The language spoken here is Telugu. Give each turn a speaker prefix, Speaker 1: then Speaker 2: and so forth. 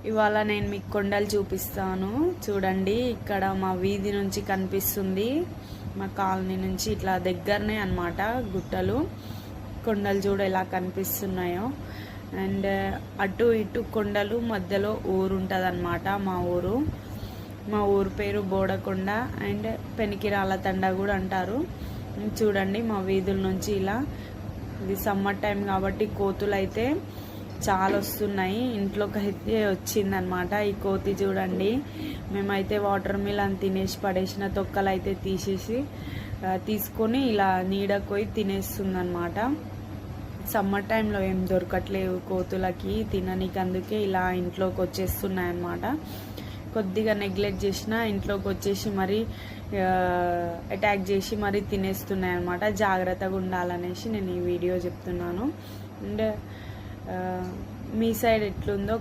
Speaker 1: ఇవాళ నేను మీకు కొండలు చూపిస్తాను చూడండి. ఇక్కడ మా వీధి నుంచి కనిపిస్తుంది, మా కాలనీ నుంచి ఇట్లా దగ్గరనే అన్నమాట గుట్టలు. కొండలు చూడ ఎలా కనిపిస్తున్నాయో. అండ్ అటు ఇటు కొండలు, మధ్యలో ఊరు ఉంటుంది అన్నమాట. మా ఊరు పేరు బోడకొండ అండ్ పెనికిరాల తండ కూడా అంటారు. చూడండి మా వీధుల నుంచి ఇలా. ఇది సమ్మర్ టైం కాబట్టి కోతులు అయితే చాలా వస్తున్నాయి. ఇంట్లోకి అయితే వచ్చిందనమాట ఈ కోతి. చూడండి, మేమైతే వాటర్ మిలన్ తినేసి పడేసిన తొక్కలు అయితే తీసుకొని ఇలా నీడకు పోయి తినేస్తుంది అనమాట. సమ్మర్ టైంలో ఏం దొరకట్లేవు కోతులకి తిననీకి, అందుకే ఇలా ఇంట్లోకి వచ్చేస్తున్నాయి అన్నమాట. కొద్దిగా నెగ్లెక్ట్ చేసినా ఇంట్లోకి వచ్చేసి మరీ అటాక్ చేసి మరీ తినేస్తున్నాయి అన్నమాట. జాగ్రత్తగా ఉండాలనేసి నేను ఈ వీడియో చెప్తున్నాను. అండ్ మీ సైడ్ ఎట్లుందో